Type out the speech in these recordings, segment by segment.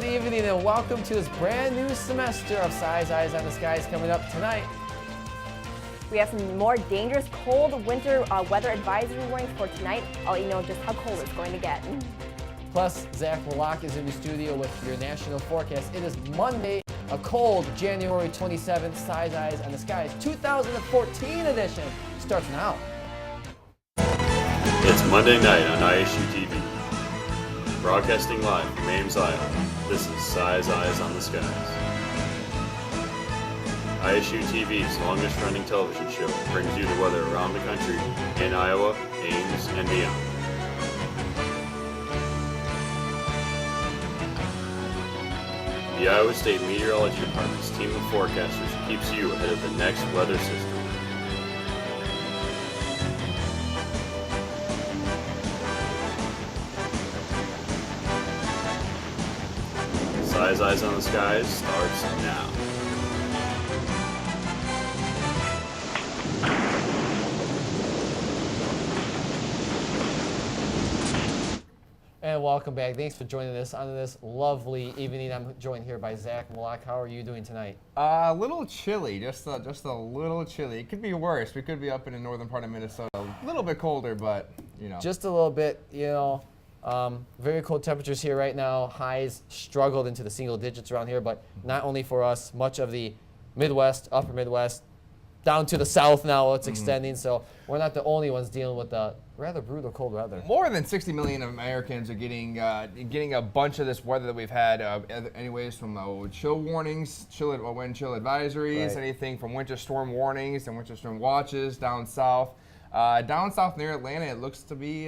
evening and welcome to this brand new semester of Size Eyes on the Skies coming up tonight. We have some more dangerous cold winter weather advisory warnings for tonight. I'll let you know just how cold it's going to get. Plus, Zach Mlcoch is in the studio with your national forecast. It is Monday, a cold January 27th, Size Eyes on the Skies 2014 edition starts now. It's Monday night on ISU TV. Broadcasting live from Ames, Iowa, this is Size Eyes on the Skies. ISU TV's longest running television show brings you the weather around the country, in Iowa, Ames, and beyond. The Iowa State Meteorology Department's team of forecasters keeps you ahead of the next weather system. Size Eyes on the Skies starts now. And welcome back. Thanks for joining us on this lovely evening. I'm joined here by Zach Mlcoch. How are you doing tonight? A little chilly, just a little chilly. It could be worse. We could be up in the northern part of Minnesota, a little bit colder, but you know. Just a little bit, you know. Very cold temperatures here right now. Highs struggled into the single digits around here, but not only for us, much of the Midwest, upper Midwest, down to the south now it's extending, so we're not the only ones dealing with the rather brutal cold weather. More than 60 million Americans are getting a bunch of this weather that we've had, anyways from chill warnings, wind chill advisories, Right. anything from winter storm warnings and winter storm watches down south. Down south near Atlanta, it looks to be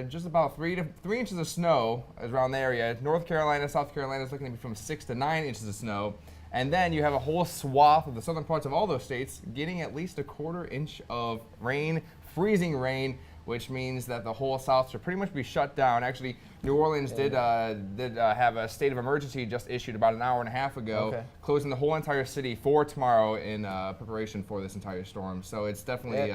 just about 3 inches of snow around the area. North Carolina, South Carolina is looking to be from 6 to 9 inches of snow. And then you have a whole swath of the southern parts of all those states getting at least a 1/4 inch of rain, freezing rain, which means that the whole South should pretty much be shut down. Actually, New Orleans did have a state of emergency just issued about an hour and a half ago, closing the whole entire city for tomorrow in preparation for this entire storm. So it's definitely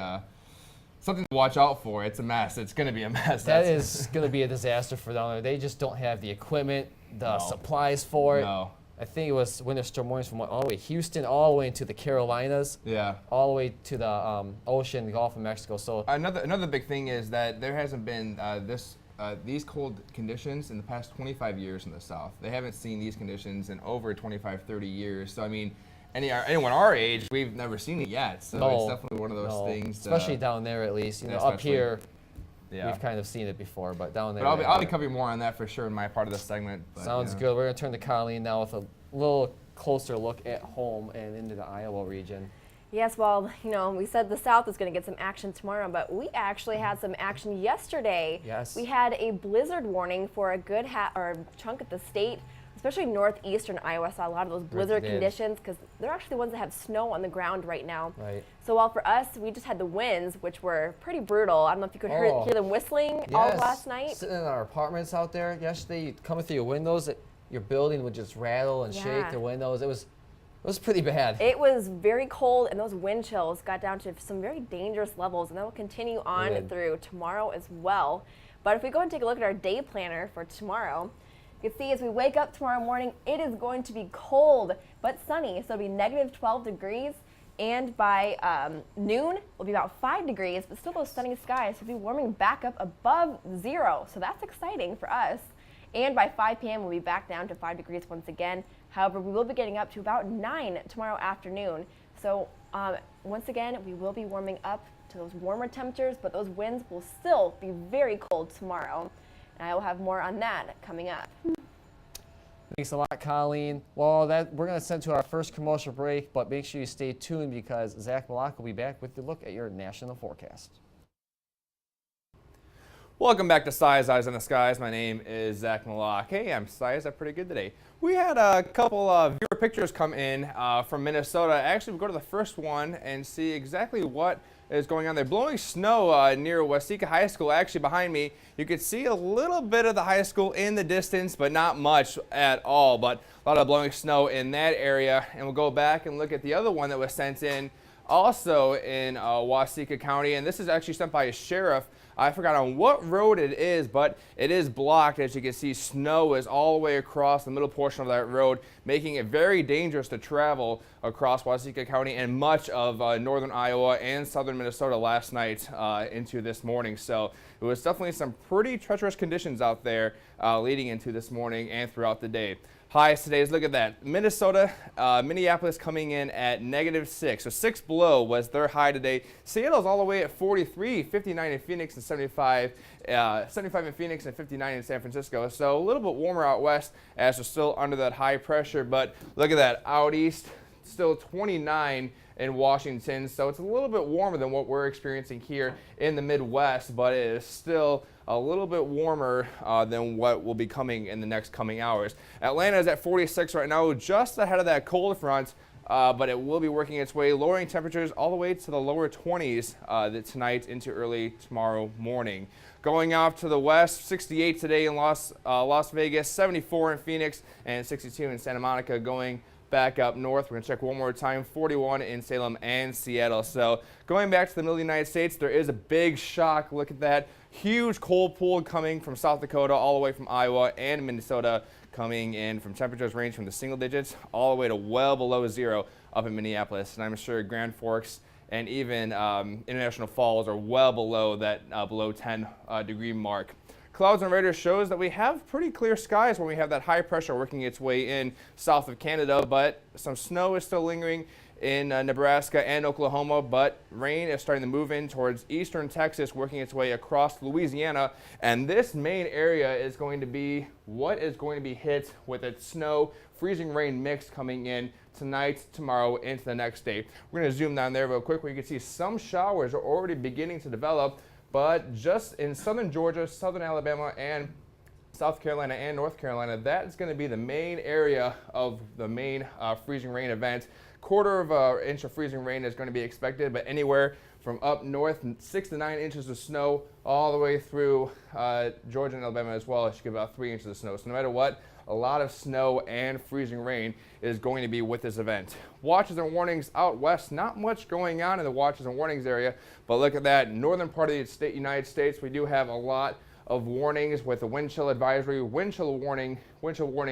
something to watch out for. It's a mess. It's going to be a mess. That is going to be a disaster for down there. They just don't have the equipment, the supplies for it. No. I think it was winter storm warnings from all the way Houston, all the way into the Carolinas, all the way to the ocean, the Gulf of Mexico. So another big thing is that there hasn't been these cold conditions in the past 25 years in the South. They haven't seen these conditions in over 25, 30 years. So I mean, anyone our age, we've never seen it yet. So it's definitely one of those things. Especially down there, at least. You know, up here. We've kind of seen it before, but down there. But I'll be covering more on that for sure in my part of the segment. But, Sounds good. We're going to turn to Colleen now with a little closer look at home and into the Iowa region. Yes, well, you know, we said the South is going to get some action tomorrow, but we actually had some action yesterday. Yes. We had a blizzard warning for a good chunk of the state, especially northeastern Iowa. Saw a lot of those blizzard conditions because they're actually the ones that have snow on the ground right now. Right. So while for us, we just had the winds, which were pretty brutal. I don't know if you could hear them whistling all last night. Sitting in our apartments out there yesterday, coming through your windows, your building would just rattle and shake the windows. It was pretty bad. It was very cold, and those wind chills got down to some very dangerous levels, and that will continue on through tomorrow as well. But if we go and take a look at our day planner for tomorrow, you can see as we wake up tomorrow morning, it is going to be cold but sunny. So it'll be negative 12 degrees, and by noon, it'll be about 5 degrees, but still those sunny skies will be warming back up above 0. So that's exciting for us. And by 5 p.m., we'll be back down to 5 degrees once again. However, we will be getting up to about 9 tomorrow afternoon. So once again, we will be warming up to those warmer temperatures, but those winds will still be very cold tomorrow. And I will have more on that coming up. Thanks a lot, Colleen. Well, we're going to send to our first commercial break, but make sure you stay tuned because Zach Mlcoch will be back with the look at your national forecast. Welcome back to Size Eyes on the Skies. My name is Zach Mlcoch. Hey, I'm sized up pretty good today. We had a couple of viewer pictures come in from Minnesota. Actually, we'll go to the first one and see exactly what is going on there. Blowing snow near Waseca High School. Actually, behind me, you can see a little bit of the high school in the distance, but not much at all. But a lot of blowing snow in that area. And we'll go back and look at the other one that was sent in Also in Waseca County, and this is actually sent by a sheriff. I forgot on what road it is, but it is blocked. As you can see, snow is all the way across the middle portion of that road, making it very dangerous to travel across Waseca County and much of northern Iowa and southern Minnesota last night into this morning. So it was definitely some pretty treacherous conditions out there leading into this morning and throughout the day. Highs today is, look at that, Minnesota, Minneapolis coming in at -6. So 6 below was their high today. Seattle's all the way at 43, 59 in Phoenix and 75 in Phoenix and 59 in San Francisco. So a little bit warmer out west as we're still under that high pressure. But look at that, out east, still 29 in Washington. So it's a little bit warmer than what we're experiencing here in the Midwest, but it is still a little bit warmer than what will be coming in the next coming hours. Atlanta is at 46 right now, just ahead of that cold front, but it will be working its way, lowering temperatures all the way to the lower 20s tonight into early tomorrow morning. Going off to the west, 68 today in Las Vegas, 74 in Phoenix, and 62 in Santa Monica. Going back up north, we're going to check one more time, 41 in Salem and Seattle. So going back to the middle of the United States, there is a big shock. Look at that. Huge cold pool coming from South Dakota all the way from Iowa and Minnesota, coming in from temperatures range from the single digits all the way to well below 0 up in Minneapolis. And I'm sure Grand Forks and even International Falls are well below that below 10 degree mark. Clouds and radar shows that we have pretty clear skies when we have that high pressure working its way in south of Canada, but some snow is still lingering in Nebraska and Oklahoma, but rain is starting to move in towards eastern Texas, working its way across Louisiana. And this main area is going to be what is going to be hit with its snow, freezing rain mix coming in tonight, tomorrow, into the next day. We're going to zoom down there real quick where you can see some showers are already beginning to develop, but just in southern Georgia, southern Alabama, and South Carolina and North Carolina, that is going to be the main area of the main freezing rain event. Quarter of an inch of freezing rain is going to be expected, but anywhere from up north, 6 to 9 inches of snow all the way through Georgia and Alabama as well. It should get about 3 inches of snow. So no matter what, a lot of snow and freezing rain is going to be with this event. Watches and warnings out west, not much going on in the watches and warnings area, but look at that northern part of the United States. We do have a lot of warnings with the wind chill advisory. Wind chill warning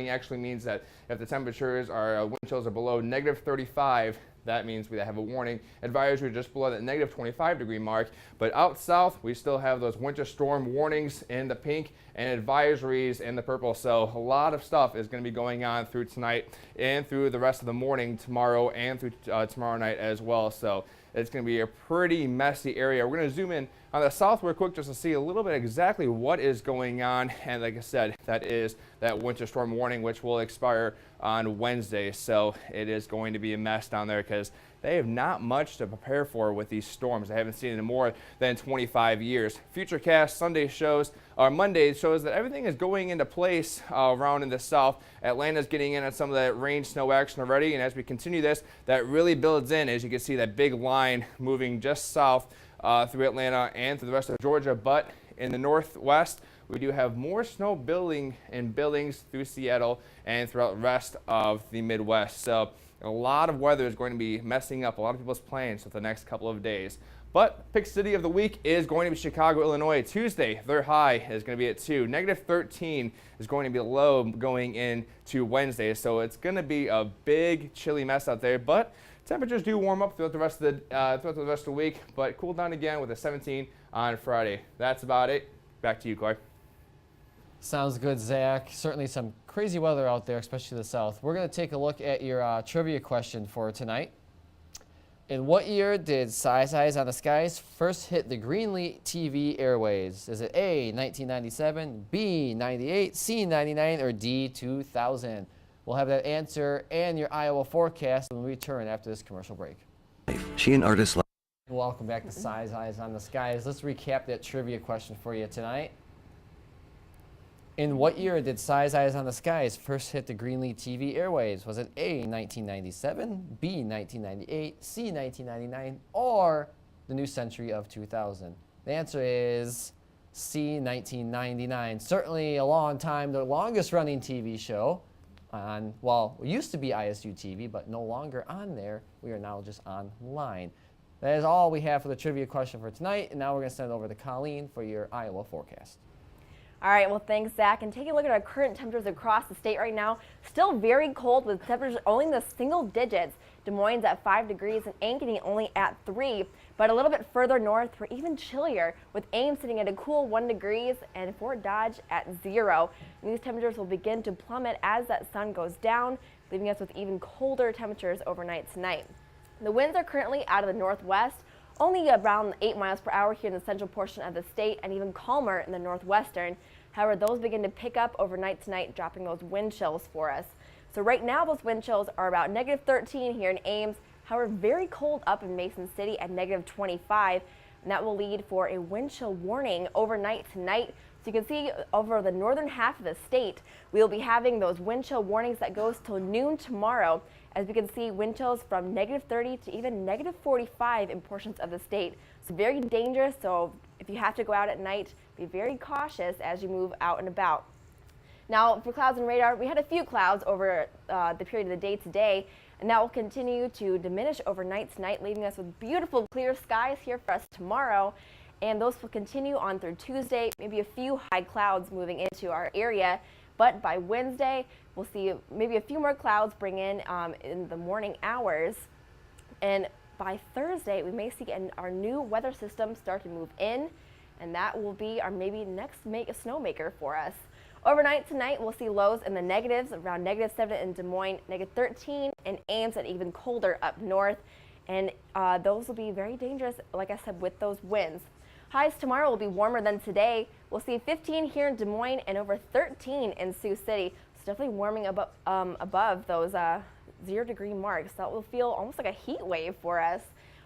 actually means that if the temperatures are wind chills are below -35, that means we have a warning advisory just below that -25 degree mark. But out south, we still have those winter storm warnings in the pink and advisories in the purple. So a lot of stuff is going to be going on through tonight and through the rest of the morning tomorrow and through tomorrow night as well. So it's going to be a pretty messy area. We're going to zoom in on the south real quick just to see a little bit exactly what is going on. And like I said, that is that winter storm warning, which will expire on Wednesday. So it is going to be a mess down there because they have not much to prepare for with these storms. I haven't seen it in more than 25 years. Futurecast Monday shows that everything is going into place around in the south. Atlanta's getting in on some of that rain snow action already, and as we continue this, that really builds in. As you can see, that big line moving just south through Atlanta and through the rest of Georgia. But in the northwest, we do have more snow building in buildings through Seattle and throughout the rest of the Midwest. So a lot of weather is going to be messing up a lot of people's plans for the next couple of days. But pick city of the week is going to be Chicago, Illinois. Tuesday, their high is going to be at 2. -13 is going to be low going into Wednesday. So it's going to be a big chilly mess out there. But temperatures do warm up throughout the rest of the week, but cool down again with a 17 on Friday. That's about it. Back to you, Clark. Sounds good, Zach. Certainly some crazy weather out there, especially the south. We're going to take a look at your trivia question for tonight. In what year did Size Eyes on the Skies first hit the Greenlee TV airways? Is it A, 1997, B, 98, C, 99, or D, 2000? We'll have that answer and your Iowa forecast when we return after this commercial break. She an artist. Welcome back to Size Eyes on the Skies. Let's recap that trivia question for you tonight. In what year did Size Eyes on the Skies first hit the Greenlee TV airwaves? Was it A, 1997, B, 1998, C, 1999, or the new century of 2000? The answer is C, 1999. Certainly a long time, the longest running TV show on, well, it used to be ISU TV, but no longer on there. We are now just online. That is all we have for the trivia question for tonight. And now we're going to send it over to Colleen for your Iowa forecast. All right, well, thanks, Zach. And taking a look at our current temperatures across the state right now, still very cold with temperatures only in the single digits. Des Moines at 5 degrees and Ankeny only at 3. But a little bit further north, we're even chillier, with Ames sitting at a cool 1 degrees and Fort Dodge at 0. And these temperatures will begin to plummet as that sun goes down, leaving us with even colder temperatures overnight tonight. The winds are currently out of the northwest, only around 8 miles per hour here in the central portion of the state, and even calmer in the northwestern. However, those begin to pick up overnight tonight, dropping those wind chills for us. So right now, those wind chills are about -13 here in Ames. However, very cold up in Mason City at -25, and that will lead for a wind chill warning overnight tonight. So you can see over the northern half of the state, we'll be having those wind chill warnings that goes till noon tomorrow. As we can see, wind chills from -30 to even -45 in portions of the state. So very dangerous. So if you have to go out at night, be very cautious as you move out and about. Now, for clouds and radar, we had a few clouds over the period of the day today, and that will continue to diminish overnight tonight, leaving us with beautiful clear skies here for us tomorrow. And those will continue on through Tuesday, maybe a few high clouds moving into our area. But by Wednesday, we'll see maybe a few more clouds bring in the morning hours. And by Thursday, we may see our new weather system start to move in, and that will be our maybe next snowmaker for us. Overnight tonight, we'll see lows in the negatives, around -7 in Des Moines, -13 in Ames, and even colder up north. And those will be very dangerous, like I said, with those winds. Highs tomorrow will be warmer than today. We'll see 15 here in Des Moines and over 13 in Sioux City. So definitely warming above those 0-degree marks. That will feel almost like a heat wave for us.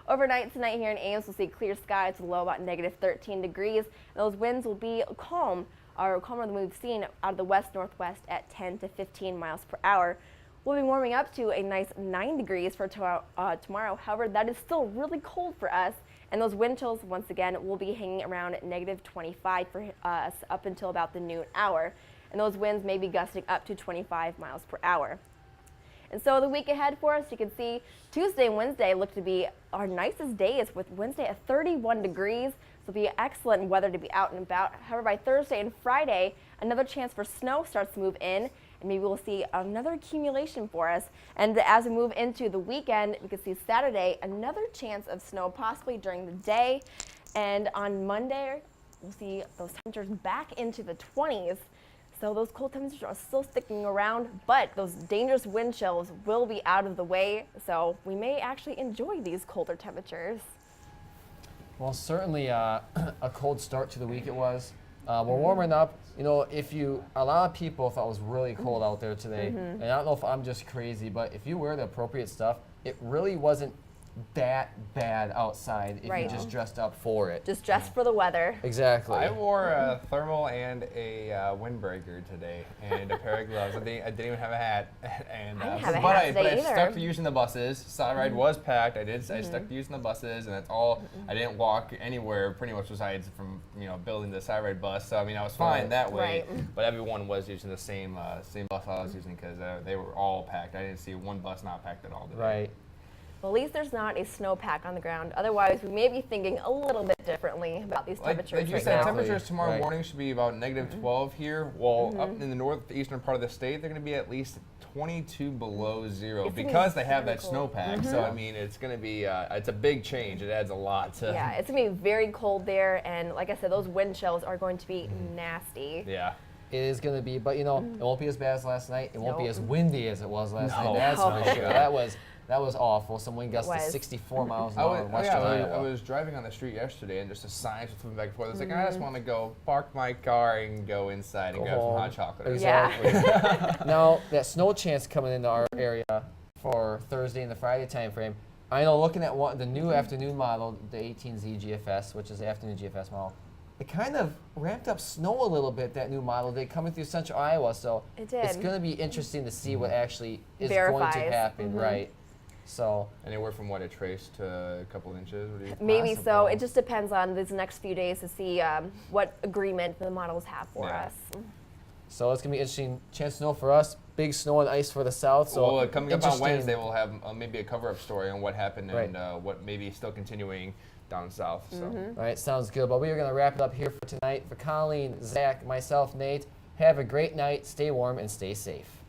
Overnight tonight here in Ames, we'll see clear skies with a low about -13 degrees. And those winds will be calm, or calmer than we've seen out of the west-northwest at 10 to 15 miles per hour. We'll be warming up to a nice 9 degrees for tomorrow. However, that is still really cold for us. And those wind chills, once again, will be hanging around -25 for us up until about the noon hour. And those winds may be gusting up to 25 miles per hour. And so the week ahead for us, you can see Tuesday and Wednesday look to be our nicest days, with Wednesday at 31 degrees. So it'll be excellent weather to be out and about. However, by Thursday and Friday, another chance for snow starts to move in, and maybe we'll see another accumulation for us. And as we move into the weekend, we can see Saturday, another chance of snow possibly during the day. And on Monday, we'll see those temperatures back into the 20s. So those cold temperatures are still sticking around, but those dangerous wind chills will be out of the way. So we may actually enjoy these colder temperatures. Well, certainly a cold start to the week it was. We're warming up. You know, a lot of people thought it was really cold out there today, and I don't know if I'm just crazy, but if you wear the appropriate stuff, it really wasn't that bad outside if you just dressed up for it. Just dressed for the weather. Exactly. I wore a thermal and a windbreaker today, and a pair of gloves. I didn't even have a hat. And, I didn't have a but hat I today either. stuck to using the buses. Side ride was packed. I stuck to using the buses, and that's all. I didn't walk anywhere pretty much besides from building the side ride bus. So I mean I was fine that way. Right. But everyone was using the same bus I was using because they were all packed. I didn't see one bus not packed at all today. Right. Well, at least there's not a snowpack on the ground. Otherwise, we may be thinking a little bit differently about these temperatures like you right said, now. temperatures tomorrow morning should be about -12 here. Well, up in the northeastern part of the state, they're going to be at least 22 below zero because they have that snowpack. So I mean, it's going to be it's a big change. It adds a lot to. Yeah, it's going to be very cold there, and like I said, those wind chills are going to be nasty. Yeah. It is going to be, but it won't be as bad as last night. It won't be Nope. as windy as it was last No. night. That's No. for sure. That was awful. Some wind gusts to was. 64 miles an hour in western I Iowa. was driving on the street yesterday, and just the signs were flipping back and forth. I was like, I just want to go park my car and go inside and Go grab some home. hot chocolate. or Exactly. Now, that snow chance coming into our area for Thursday and the Friday time frame, I know looking at the new afternoon model, the 18Z GFS, which is the afternoon GFS model, it kind of ramped up snow a little bit, that new model. They're coming through central Iowa, so It did. it's going to be interesting to see what actually is Verifies. going to happen, right? So Anywhere from a trace to a couple inches? What do you Maybe so. Possible. It just depends on these next few days to see what agreement the models have for Yeah. us. So it's going to be interesting. Chance of snow for us, big snow and ice for the south. So well, coming up on interesting. Wednesday, we'll have maybe a cover-up story on what happened Right. and what maybe is still continuing down south. So. All right, sounds good. But we are going to wrap it up here for tonight. For Colleen, Zach, myself, Nate, have a great night. Stay warm and stay safe.